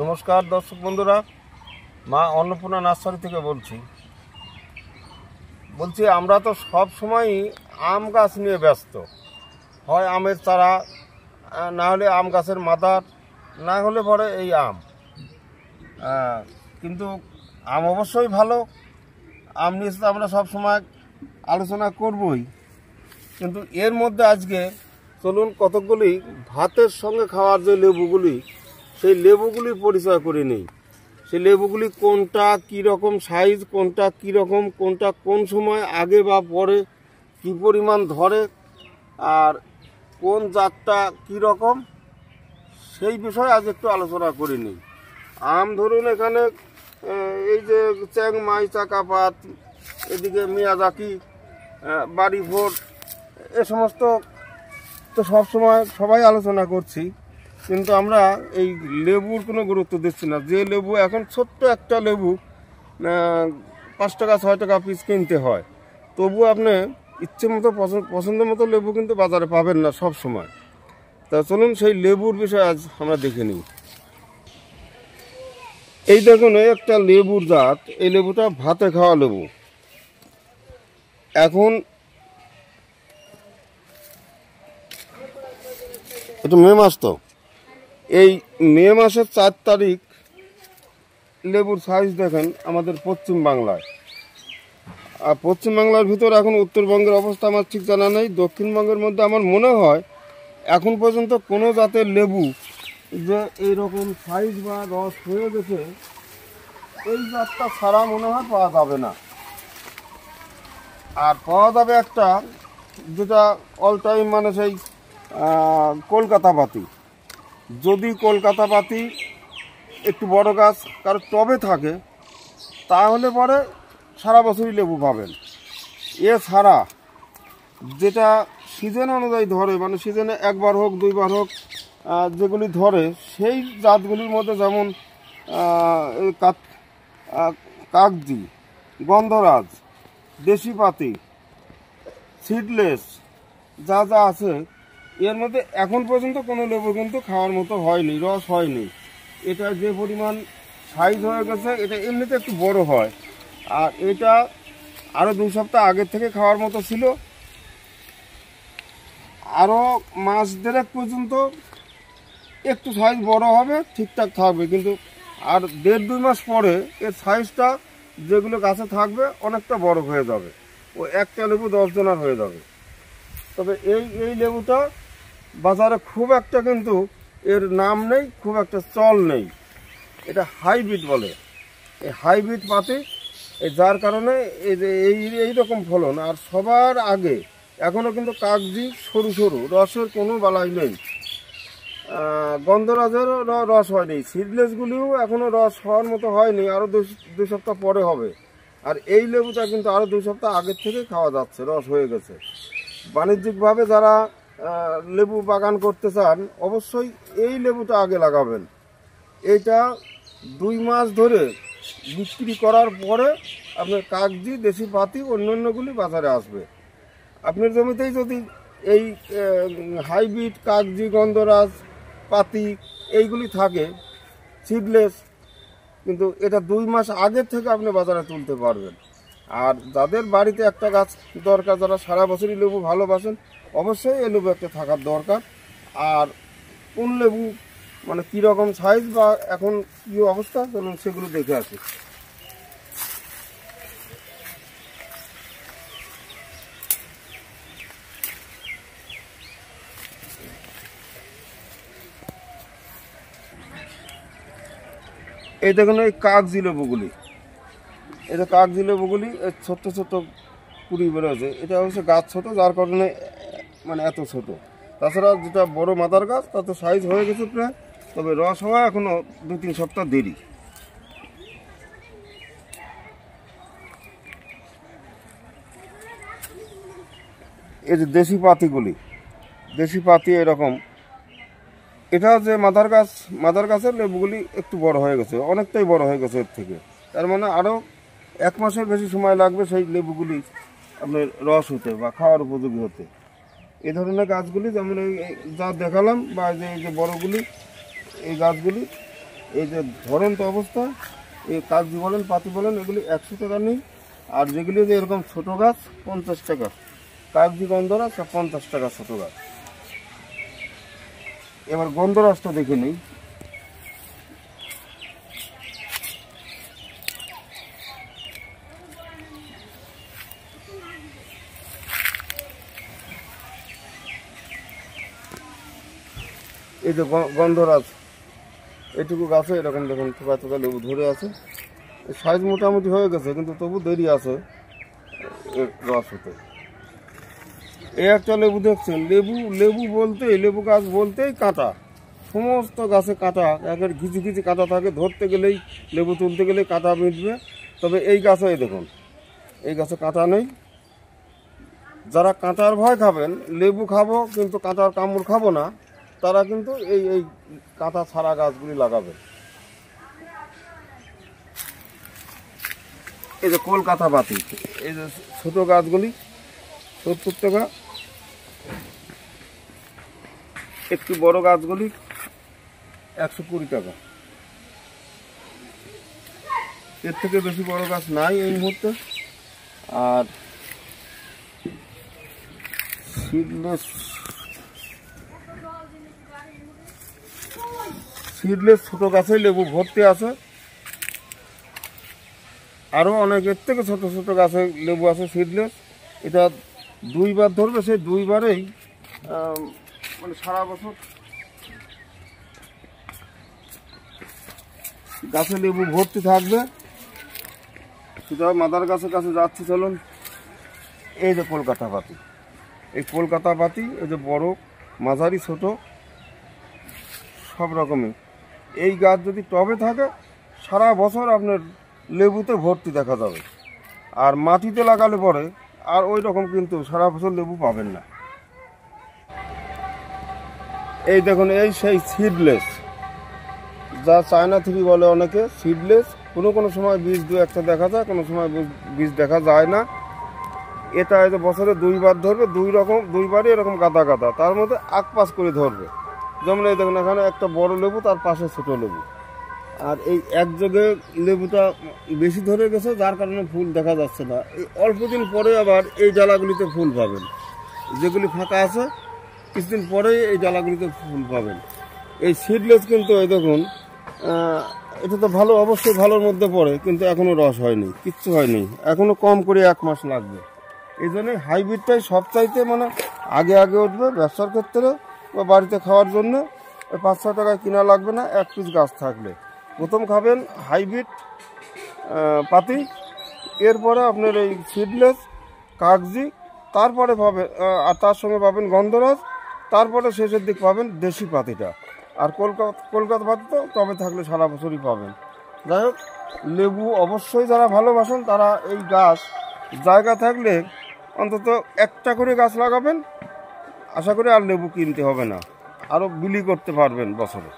নমস্কার দর্শক বন্ধুরা, মা অন্নপূর্ণা নার্সারি থেকে বলছি আমরা তো সব সময়ই আম গাছ নিয়ে ব্যস্ত। হয় আমের চারা, না হলে আম গাছের মাদার, না হলে পরে এই আম। কিন্তু আম অবশ্যই ভালো, আম নিয়ে তো আমরা সব সময় আলোচনা করবই। কিন্তু এর মধ্যে আজকে চলুন কতকগুলি ভাতের সঙ্গে খাওয়ার যে লেবুগুলি, সেই লেবুগুলির পরিচয় করে নেই। সেই লেবুগুলি কোনটা কীরকম সাইজ, কোনটা কীরকম, কোনটা কোন সময় আগে বা পরে কী পরিমাণ ধরে, আর কোন জাতটা কীরকম, সেই বিষয়ে আজ একটু আলোচনা করে নিই। আম ধরুন এখানে এই যে চ্যাংমাই, চাকাপাত, এদিকে মিয়াজাকি, বাড়িভোর, এ সমস্ত তো সবসময় সবাই আলোচনা করছি, কিন্তু আমরা এই লেবুর কোনো গুরুত্ব দিচ্ছি না। যে লেবু এখন ছোট্ট একটা লেবু 5 টাকা 6 টাকা পিস কিনতে হয়, তবু আপনি ইচ্ছে মতো পছন্দ মতো লেবু কিন্তু বাজারে পাবেন না সব সময়। তা চলুন সেই লেবুর বিষয়ে আজ আমরা দেখে নিই। এই দেখুন, এই একটা লেবুর জাত, এই লেবুটা ভাতে খাওয়া লেবু। এখন এটা মে মাস, তো এই মে মাসের 4 তারিখ লেবুর সাইজ দেখেন আমাদের পশ্চিম বাংলায়। আর পশ্চিম বাংলার ভিতর এখন উত্তরবঙ্গের অবস্থা আমার ঠিক জানা নেই। দক্ষিণবঙ্গের মধ্যে আমার মনে হয় এখন পর্যন্ত কোনো জাতের লেবু যে এইরকম সাইজ বা রস হয়ে গেছে, এই জাতটা ছাড়া মনে হয় পাওয়া যাবে না। আর পাওয়া যাবে একটা, যেটা অল টাইম, মানে সেই কলকাতা পাতি। যদি কলকাতা পাতি একটু বড় গাছ কারো টবে থাকে, তাহলে পরে সারা বছরই লেবু পাবেন। এছাড়া যেটা সিজন অনুযায়ী ধরে, মানে সিজনে একবার হোক দুইবার হোক যেগুলি ধরে, সেই জাতগুলির মধ্যে যেমন কাগজি, গন্ধরাজ, দেশি পাতি, সিডলেস, যা যা আছে, এর মধ্যে এখন পর্যন্ত কোনো লেবু কিন্তু খাওয়ার মতো হয়নি, রস হয়নি। এটা যে পরিমাণ সাইজ হয়ে গেছে, এটা এমনিতে একটু বড় হয়। আর এটা আরও 2 সপ্তাহ আগের থেকে খাওয়ার মতো ছিল। আরও মাস দেড়েক পর্যন্ত একটু সাইজ বড় হবে, ঠিকঠাক থাকবে, কিন্তু আর 1.5-2 মাস পরে এর সাইজটা যেগুলো গাছে থাকবে অনেকটা বড় হয়ে যাবে। ও একটা লেবু 10 জনের হয়ে যাবে। তবে এই লেবুটা বাজারে খুব একটা কিন্তু এর নাম নেই, খুব একটা চল নেই। এটা হাইব্রিড বলে, এই হাইব্রিড পাতি, যার কারণে এই রকম ফলন। আর সবার আগে এখনও কিন্তু কাগজি সরু সরু, রসের কোনো বালাই নেই। গন্ধরাজেরও রস হয়নি, সিডলেসগুলিও এখনও রস হওয়ার মতো হয়নি, আরও 2 সপ্তাহ পরে হবে। আর এই লেবুটা কিন্তু আরও 2 সপ্তাহ আগের থেকে খাওয়া যাচ্ছে, রস হয়ে গেছে। বাণিজ্যিকভাবে যারা লেবু বাগান করতে চান, অবশ্যই এই লেবুটা আগে লাগাবেন। এইটা 2 মাস ধরে বিক্রি করার পরে আপনার কাগজি, দেশি পাতি, অন্যান্যগুলি বাজারে আসবে। আপনার জমিতেই যদি এই হাইব্রিড কাগজি, গন্ধরাজ, পাতি এইগুলি থাকে, সিডলেস, কিন্তু এটা 2 মাস আগের থেকে আপনি বাজারে তুলতে পারবেন। আর যাদের বাড়িতে একটা গাছ দরকার, যারা সারা বছরই লেবু ভালোবাসেন, অবশ্যই এই লেবু একটা থাকার দরকার। আর কোন লেবু, মানে কীরকম সাইজ বা এখন কী অবস্থা, চলুন সেগুলো দেখে আসি। এই দেখুন, এই কাগজি লেবুগুলি, এটা কাগজি লেবুগুলি ছোট্ট ছোট্ট কুড়ি বেরোছে। এটা হচ্ছে গাছ ছোট, যার কারণে মানে এত ছোট। তাছাড়া যেটা বড় মাদার গাছ, তাতে সাইজ হয়ে গেছে প্রায়, তবে রস হওয়া এখনও 2-3 সপ্তাহ দেরি। এই যে দেশি পাতিগুলি, দেশি পাতি এরকম, এটা যে মাদার গাছের লেবুগুলি একটু বড় হয়ে গেছে, অনেকটাই বড় হয়ে গেছে এর থেকে। তার মানে আরও 1 মাসের বেশি সময় লাগবে সেই লেবুগুলি আপনার রস হতে বা খাওয়ার উপযোগী হতে। এই ধরনের গাছগুলি, যেমন এই যা দেখালাম, বা এই যে বড়গুলি, এই গাছগুলি এই যে ধরন্ত অবস্থা, এই কাগজি বলেন পাতি বলেন এগুলি 100 টাকা নেই। আর যেগুলি যে এরকম ছোটো গাছ 50 টাকা, কাগজি গন্ধরাজ 50 টাকা ছোটো গাছ। এবার গন্ধরাজটা দেখে নিই। এই যে গন্ধরাজ, এটুকু গাছে এরকম দেখুন থোকা থোকা লেবু ধরে আছে। সাইজ মোটামুটি হয়ে গেছে, কিন্তু তবু দেরি আছে এর রস হতে। এই একটা লেবু দেখছেন, লেবু বলতেই, লেবু গাছ বলতেই কাঁটা, সমস্ত গাছে কাঁটা, একের ঘিচি ঘিচি কাঁটা থাকে, ধরতে গেলেই লেবু তুলতে গেলেই কাঁটা মিটবে। তবে এই গাছে এই দেখুন, এই গাছে কাঁটা নেই। যারা কাঁটার ভয় খাবেন, লেবু খাবো কিন্তু কাঁটার কামড় খাবো না, তারা কিন্তু এই এই কাঁটা ছাড়া গাছগুলি লাগাবে। এই যে কলকাতা বাতি, এই যে ছোটো গাছগুলি 70 টাকা, একটু বড় গাছগুলি 120 টাকা। এর থেকে বেশি বড় গাছ নাই এই মুহূর্তে। আর সিডলেস ছোটো গাছে লেবু ভর্তি আছে। আরও অনেক এর থেকে ছোটো ছোটো গাছে লেবু আছে সিডলেস। এটা 2 বার ধরবে, সেই 2 বারেই মানে সারা বছর গাছে লেবু ভর্তি থাকবে। সেটা মাদার গাছের কাছে যাচ্ছি, চলুন। এই যে কলকাতা পাতি, এই কলকাতা পাতি, এই যে বড় মাঝারি ছোট সব রকমের। এই গাছ যদি টবে থাকে সারা বছর আপনার লেবুতে ভর্তি দেখা যাবে। আর মাটিতে লাগালে পরে আর ওই রকম কিন্তু সারা বছর লেবু পাবেন না। এই দেখুন, এই সেই সিডলেস, যা চায়না থ্রি বলে অনেকে, সিডলেস। কোনো সময় বীজ 2-1টা দেখা যায়, কোনো সময় বীজ দেখা যায় না। এটা হয়তো বছরে 2 বার ধরবে, 2 বারই এরকম গাদা গাদা, তার মধ্যে আকপাস করে ধরবে। যেমন এই দেখুন, এখানে একটা বড় লেবু, তার পাশে ছোট লেবু। আর এই একযোগে লেবুটা বেশি ধরে গেছে, যার কারণে ফুল দেখা যাচ্ছে না। এই অল্প দিন পরে আবার এই ডালাগুলিতে ফুল পাবেন। যেগুলি ফাঁকা আছে কিছুদিন পরেই এই ডালাগুলিতে ফুল পাবেন। এই সিডলেস কিন্তু এই দেখুন, এটা তো ভালো, অবশ্যই ভালোর মধ্যে পড়ে, কিন্তু এখনও রস হয়নি, কিচ্ছু হয়নি, এখনও কম করে 1 মাস লাগবে। এই জন্যই হাইব্রিডটাই সবচাইতে মানে আগে উঠবে ব্যবসার ক্ষেত্রে বা বাড়িতে খাওয়ার জন্য। 5-6 টাকায় কিনা লাগবে না 1 পিস গাছ থাকলে। প্রথম খাবেন হাইব্রিড পাতি, এরপরে আপনার এই সিডলেস কাগজি, তারপরে পাবেন, আর তার সঙ্গে পাবেন গন্ধরাজ, তারপরে শেষের দিক পাবেন দেশি পাতিটা। আর কলকাতা পাতি তো টবে থাকলে সারা বছরই পাবেন। যাই হোক, লেবু অবশ্যই যারা ভালোবাসেন তারা এই গাছ জায়গা থাকলে অন্তত 1টা করে গাছ লাগাবেন। আশা করি আর লেবু কিনতে হবে না, আরও বিলি করতে পারবেন বছরে।